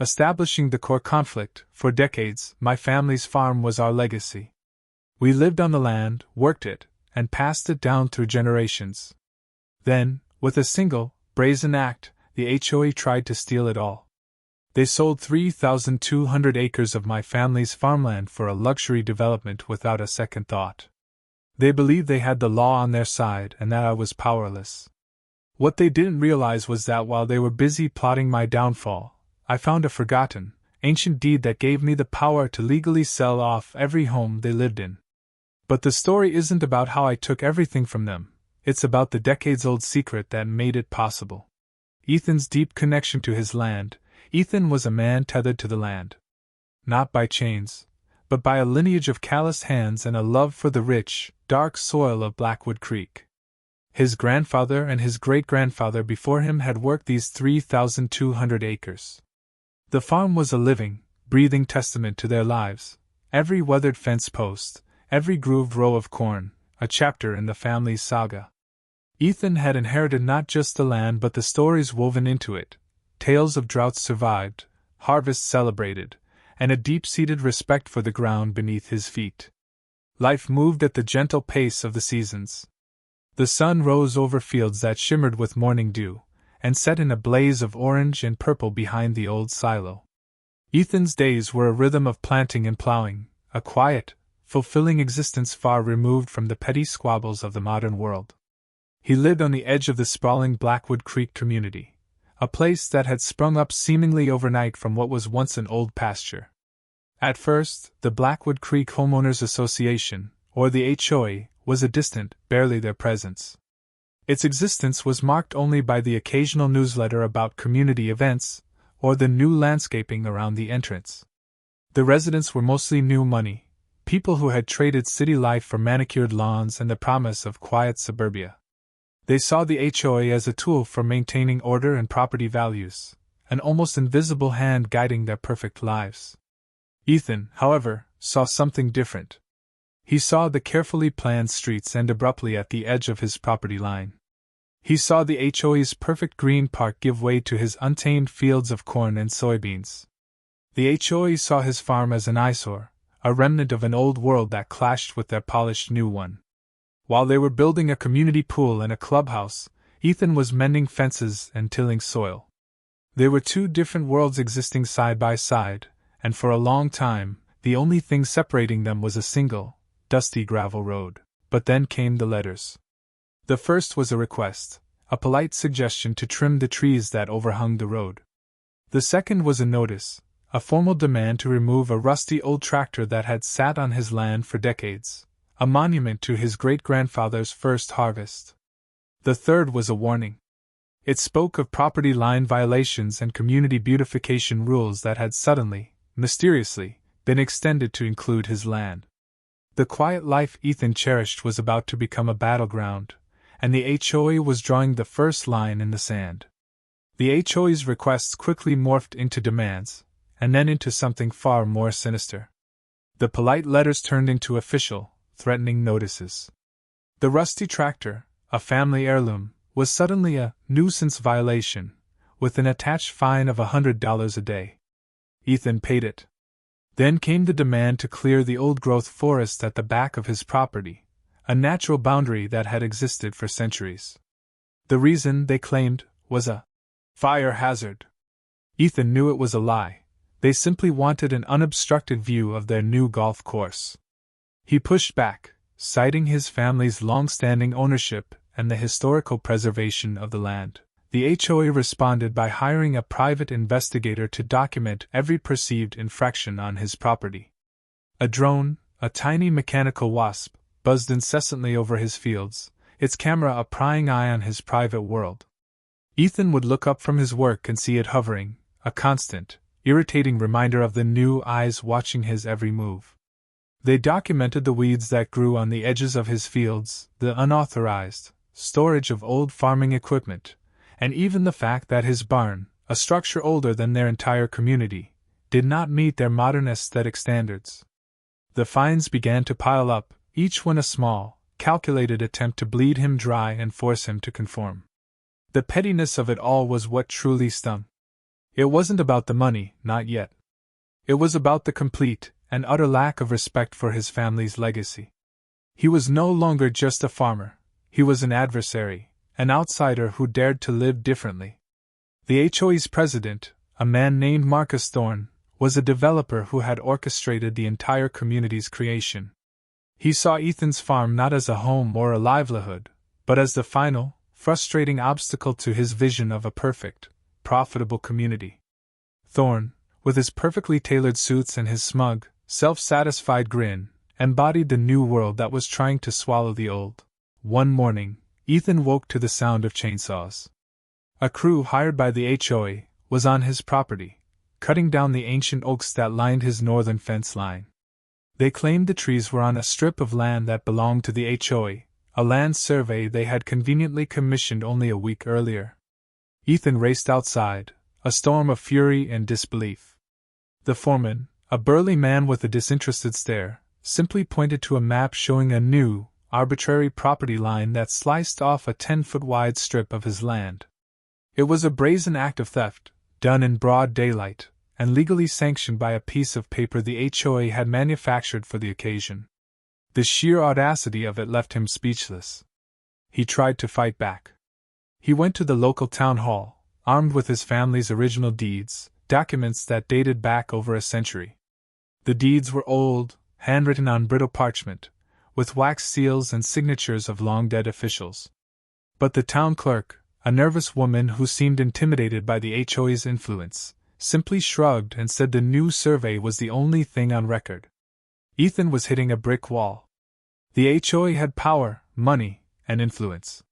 establishing the core conflict. For decades, my family's farm was our legacy. We lived on the land, worked it, and passed it down through generations. Then, with a single, brazen act, the HOA tried to steal it all. They sold 3,200 acres of my family's farmland for a luxury development without a second thought. They believed they had the law on their side and that I was powerless. What they didn't realize was that while they were busy plotting my downfall, I found a forgotten, ancient deed that gave me the power to legally sell off every home they lived in. But the story isn't about how I took everything from them, it's about the decades-old secret that made it possible. Ethan's deep connection to his land. Ethan was a man tethered to the land. Not by chains, but by a lineage of calloused hands and a love for the rich, dark soil of Blackwood Creek. His grandfather and his great-grandfather before him had worked these 3,200 acres. The farm was a living, breathing testament to their lives. Every weathered fence post, every grooved row of corn, a chapter in the family's saga. Ethan had inherited not just the land but the stories woven into it, tales of droughts survived, harvests celebrated, and a deep-seated respect for the ground beneath his feet. Life moved at the gentle pace of the seasons. The sun rose over fields that shimmered with morning dew, and set in a blaze of orange and purple behind the old silo. Ethan's days were a rhythm of planting and plowing, a quiet, fulfilling existence far removed from the petty squabbles of the modern world. He lived on the edge of the sprawling Blackwood Creek community, a place that had sprung up seemingly overnight from what was once an old pasture. At first, the Blackwood Creek Homeowners Association, or the HOA, was a distant, barely there presence. Its existence was marked only by the occasional newsletter about community events, or the new landscaping around the entrance. The residents were mostly new money, people who had traded city life for manicured lawns and the promise of quiet suburbia. They saw the HOA as a tool for maintaining order and property values, an almost invisible hand guiding their perfect lives. Ethan, however, saw something different. He saw the carefully planned streets end abruptly at the edge of his property line. He saw the HOA's perfect green park give way to his untamed fields of corn and soybeans. The HOA saw his farm as an eyesore, a remnant of an old world that clashed with their polished new one. While they were building a community pool and a clubhouse, Ethan was mending fences and tilling soil. They were two different worlds existing side by side, and for a long time, the only thing separating them was a single, dusty gravel road. But then came the letters. The first was a request, a polite suggestion to trim the trees that overhung the road. The second was a notice, a formal demand to remove a rusty old tractor that had sat on his land for decades, a monument to his great-grandfather's first harvest. The third was a warning. It spoke of property line violations and community beautification rules that had suddenly, mysteriously, been extended to include his land. The quiet life Ethan cherished was about to become a battleground, and the HOA was drawing the first line in the sand. The HOA's requests quickly morphed into demands, and then into something far more sinister. The polite letters turned into official, threatening notices. The rusty tractor, a family heirloom, was suddenly a nuisance violation, with an attached fine of $100 a day. Ethan paid it. Then came the demand to clear the old-growth forest at the back of his property, a natural boundary that had existed for centuries. The reason, they claimed, was a fire hazard. Ethan knew it was a lie. They simply wanted an unobstructed view of their new golf course. He pushed back, citing his family's long-standing ownership and the historical preservation of the land. The HOA responded by hiring a private investigator to document every perceived infraction on his property. A drone, a tiny mechanical wasp, buzzed incessantly over his fields, its camera a prying eye on his private world. Ethan would look up from his work and see it hovering, a constant, irritating reminder of the new eyes watching his every move. They documented the weeds that grew on the edges of his fields, the unauthorized storage of old farming equipment, and even the fact that his barn, a structure older than their entire community, did not meet their modern aesthetic standards. The fines began to pile up, each one a small, calculated attempt to bleed him dry and force him to conform. The pettiness of it all was what truly stung. It wasn't about the money, not yet. It was about the complete and utter lack of respect for his family's legacy. He was no longer just a farmer, he was an adversary, an outsider who dared to live differently. The HOA's president, a man named Marcus Thorne, was a developer who had orchestrated the entire community's creation. He saw Ethan's farm not as a home or a livelihood, but as the final, frustrating obstacle to his vision of a perfect, profitable community. Thorne, with his perfectly tailored suits and his smug, self-satisfied grin, embodied the new world that was trying to swallow the old. One morning, Ethan woke to the sound of chainsaws. A crew hired by the HOA was on his property, cutting down the ancient oaks that lined his northern fence line. They claimed the trees were on a strip of land that belonged to the HOA, a land survey they had conveniently commissioned only a week earlier. Ethan raced outside, a storm of fury and disbelief. The foreman, a burly man with a disinterested stare, simply pointed to a map showing a new, arbitrary property line that sliced off a 10-foot-wide strip of his land. It was a brazen act of theft, done in broad daylight, and legally sanctioned by a piece of paper the HOA had manufactured for the occasion. The sheer audacity of it left him speechless. He tried to fight back. He went to the local town hall, armed with his family's original deeds, documents that dated back over a century. The deeds were old, handwritten on brittle parchment, with wax seals and signatures of long-dead officials. But the town clerk, a nervous woman who seemed intimidated by the HOA's influence, simply shrugged and said the new survey was the only thing on record. Ethan was hitting a brick wall. The HOA had power, money, and influence.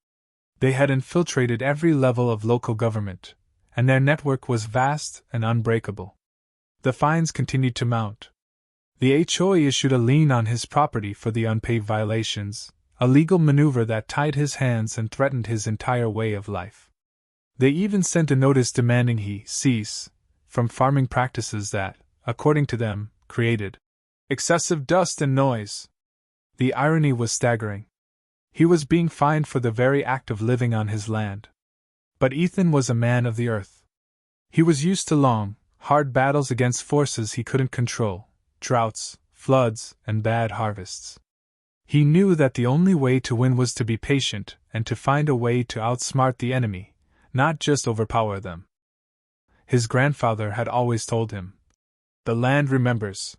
They had infiltrated every level of local government, and their network was vast and unbreakable. The fines continued to mount. The HOA issued a lien on his property for the unpaid violations, a legal maneuver that tied his hands and threatened his entire way of life. They even sent a notice demanding he cease from farming practices that, according to them, created excessive dust and noise. The irony was staggering. He was being fined for the very act of living on his land. But Ethan was a man of the earth. He was used to long, hard battles against forces he couldn't control, droughts, floods, and bad harvests. He knew that the only way to win was to be patient and to find a way to outsmart the enemy, not just overpower them. His grandfather had always told him, "The land remembers."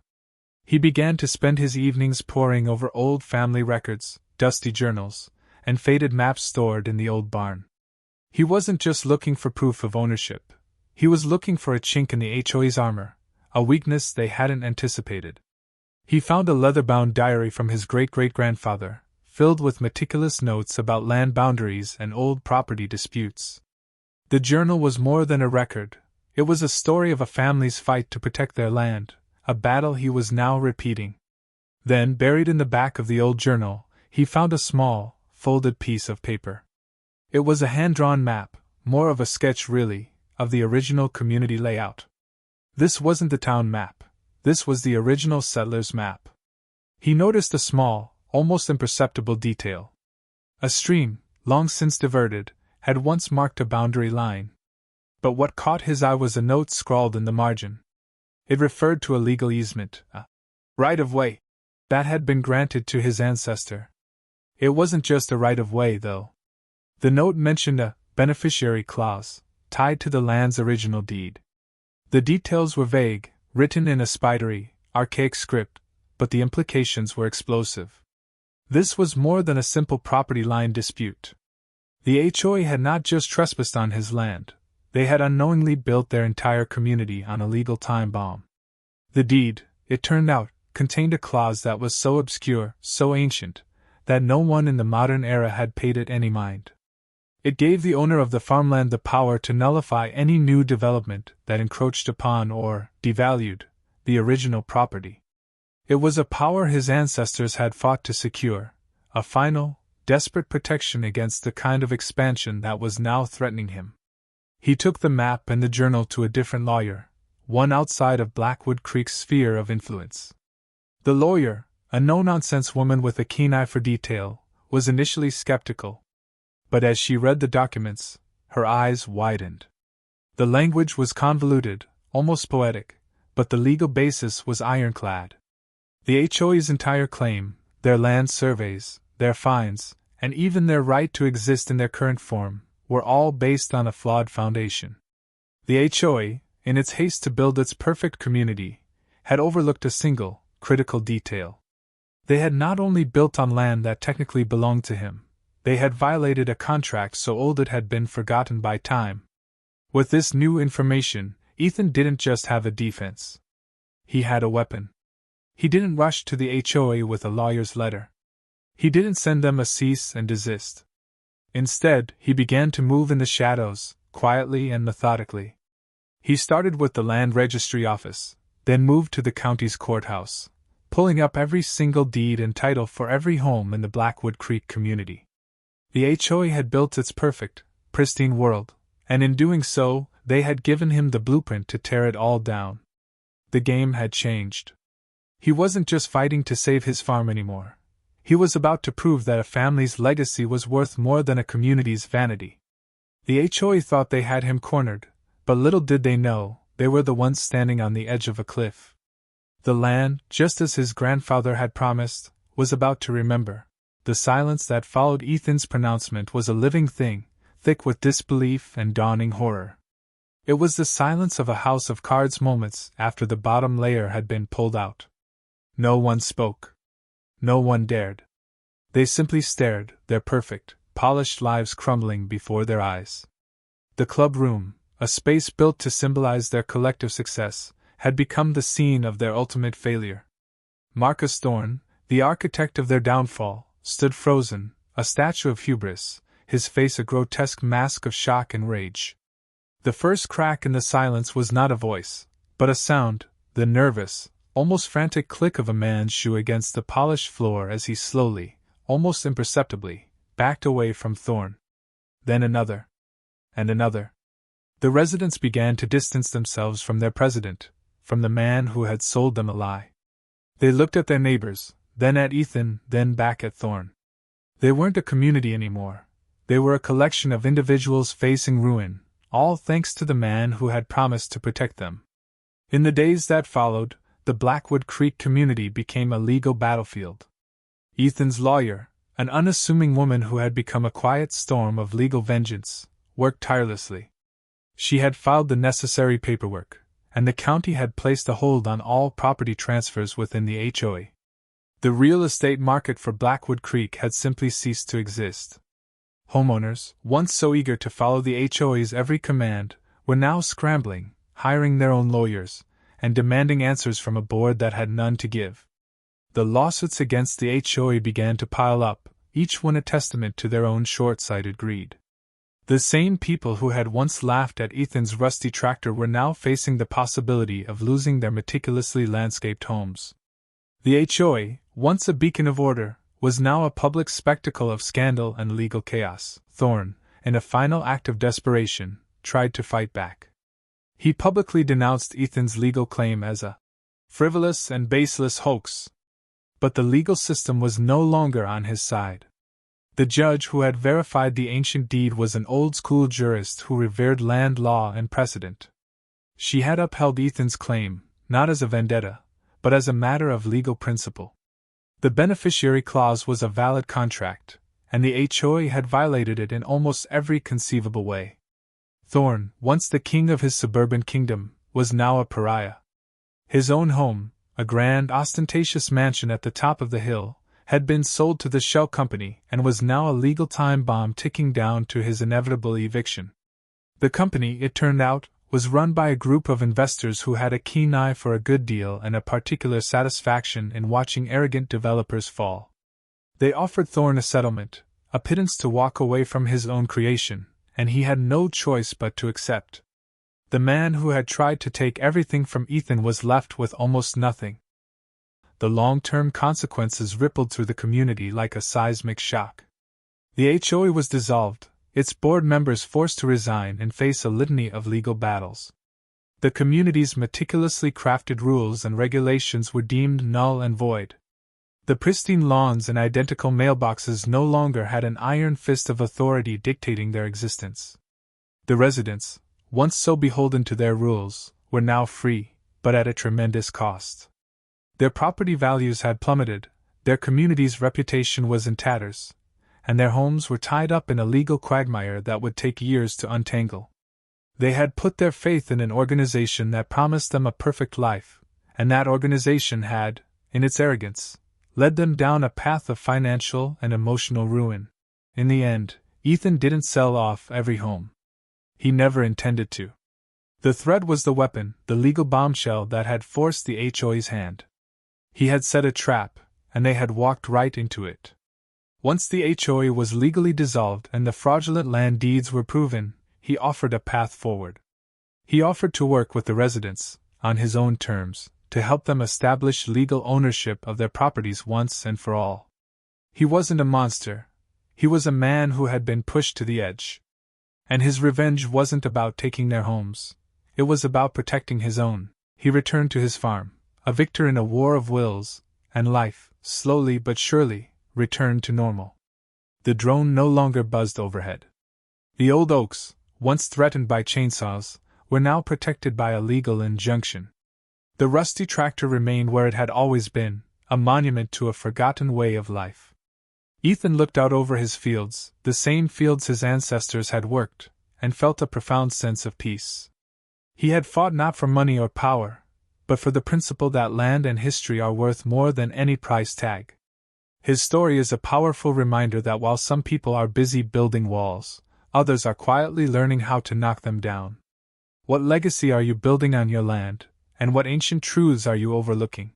He began to spend his evenings poring over old family records, dusty journals, and faded maps stored in the old barn. He wasn't just looking for proof of ownership. He was looking for a chink in the HOA's armor, a weakness they hadn't anticipated. He found a leather-bound diary from his great-great-grandfather, filled with meticulous notes about land boundaries and old property disputes. The journal was more than a record. It was a story of a family's fight to protect their land, a battle he was now repeating. Then, buried in the back of the old journal, he found a small, folded piece of paper. It was a hand-drawn map, more of a sketch really, of the original community layout. This wasn't the town map. This was the original settler's map. He noticed a small, almost imperceptible detail. A stream, long since diverted, had once marked a boundary line. But what caught his eye was a note scrawled in the margin. It referred to a legal easement, a right-of-way, that had been granted to his ancestor. It wasn't just a right-of-way, though. The note mentioned a beneficiary clause, tied to the land's original deed. The details were vague, written in a spidery, archaic script, but the implications were explosive. This was more than a simple property line dispute. The HOA had not just trespassed on his land, they had unknowingly built their entire community on a legal time bomb. The deed, it turned out, contained a clause that was so obscure, so ancient, that no one in the modern era had paid it any mind. It gave the owner of the farmland the power to nullify any new development that encroached upon or devalued the original property. It was a power his ancestors had fought to secure, a final, desperate protection against the kind of expansion that was now threatening him. He took the map and the journal to a different lawyer, one outside of Blackwood Creek's sphere of influence. The lawyer, a no-nonsense woman with a keen eye for detail, was initially skeptical. But as she read the documents, her eyes widened. The language was convoluted, almost poetic, but the legal basis was ironclad. The HOA's entire claim, their land surveys, their fines, and even their right to exist in their current form, were all based on a flawed foundation. The HOA, in its haste to build its perfect community, had overlooked a single, critical detail. They had not only built on land that technically belonged to him, they had violated a contract so old it had been forgotten by time. With this new information, Ethan didn't just have a defense. He had a weapon. He didn't rush to the HOA with a lawyer's letter. He didn't send them a cease and desist. Instead, he began to move in the shadows, quietly and methodically. He started with the land registry office, then moved to the county's courthouse, pulling up every single deed and title for every home in the Blackwood Creek community. The HOA had built its perfect, pristine world, and in doing so, they had given him the blueprint to tear it all down. The game had changed. He wasn't just fighting to save his farm anymore. He was about to prove that a family's legacy was worth more than a community's vanity. The HOA thought they had him cornered, but little did they know, they were the ones standing on the edge of a cliff. The land, just as his grandfather had promised, was about to remember. The silence that followed Ethan's pronouncement was a living thing, thick with disbelief and dawning horror. It was the silence of a house of cards moments after the bottom layer had been pulled out. No one spoke. No one dared. They simply stared, their perfect, polished lives crumbling before their eyes. The club room, a space built to symbolize their collective success, had become the scene of their ultimate failure. Marcus Thorne, the architect of their downfall, stood frozen, a statue of hubris, his face a grotesque mask of shock and rage. The first crack in the silence was not a voice, but a sound, the nervous, almost frantic click of a man's shoe against the polished floor as he slowly, almost imperceptibly, backed away from Thorne. Then another. And another. The residents began to distance themselves from their president, from the man who had sold them a lie. They looked at their neighbors, then at Ethan, then back at Thorne. They weren't a community anymore. They were a collection of individuals facing ruin, all thanks to the man who had promised to protect them. In the days that followed, the Blackwood Creek community became a legal battlefield. Ethan's lawyer, an unassuming woman who had become a quiet storm of legal vengeance, worked tirelessly. She had filed the necessary paperwork, and the county had placed a hold on all property transfers within the HOA. The real estate market for Blackwood Creek had simply ceased to exist. Homeowners, once so eager to follow the HOA's every command, were now scrambling, hiring their own lawyers, and demanding answers from a board that had none to give. The lawsuits against the HOA began to pile up, each one a testament to their own short-sighted greed. The same people who had once laughed at Ethan's rusty tractor were now facing the possibility of losing their meticulously landscaped homes. The HOA, once a beacon of order, was now a public spectacle of scandal and legal chaos. Thorne, in a final act of desperation, tried to fight back. He publicly denounced Ethan's legal claim as a frivolous and baseless hoax. But the legal system was no longer on his side. The judge who had verified the ancient deed was an old-school jurist who revered land law and precedent. She had upheld Ethan's claim, not as a vendetta, but as a matter of legal principle. The beneficiary clause was a valid contract, and the HOA had violated it in almost every conceivable way. Thorne, once the king of his suburban kingdom, was now a pariah. His own home, a grand, ostentatious mansion at the top of the hill, had been sold to the shell company and was now a legal time bomb ticking down to his inevitable eviction. The company, it turned out, was run by a group of investors who had a keen eye for a good deal and a particular satisfaction in watching arrogant developers fall. They offered Thorne a settlement, a pittance to walk away from his own creation, and he had no choice but to accept. The man who had tried to take everything from Ethan was left with almost nothing. The long-term consequences rippled through the community like a seismic shock. The HOA was dissolved, its board members forced to resign and face a litany of legal battles. The community's meticulously crafted rules and regulations were deemed null and void. The pristine lawns and identical mailboxes no longer had an iron fist of authority dictating their existence. The residents, once so beholden to their rules, were now free, but at a tremendous cost. Their property values had plummeted, their community's reputation was in tatters, and their homes were tied up in a legal quagmire that would take years to untangle. They had put their faith in an organization that promised them a perfect life, and that organization had, in its arrogance, led them down a path of financial and emotional ruin. In the end, Ethan didn't sell off every home. He never intended to. The thread was the weapon, the legal bombshell that had forced the HOA's hand. He had set a trap, and they had walked right into it. Once the HOA was legally dissolved and the fraudulent land deeds were proven, he offered a path forward. He offered to work with the residents, on his own terms, to help them establish legal ownership of their properties once and for all. He wasn't a monster. He was a man who had been pushed to the edge. And his revenge wasn't about taking their homes. It was about protecting his own. He returned to his farm, a victor in a war of wills, and life, slowly but surely, returned to normal. The drone no longer buzzed overhead. The old oaks, once threatened by chainsaws, were now protected by a legal injunction. The rusty tractor remained where it had always been, a monument to a forgotten way of life. Ethan looked out over his fields, the same fields his ancestors had worked, and felt a profound sense of peace. He had fought not for money or power, but for the principle that land and history are worth more than any price tag. His story is a powerful reminder that while some people are busy building walls, others are quietly learning how to knock them down. What legacy are you building on your land, and what ancient truths are you overlooking?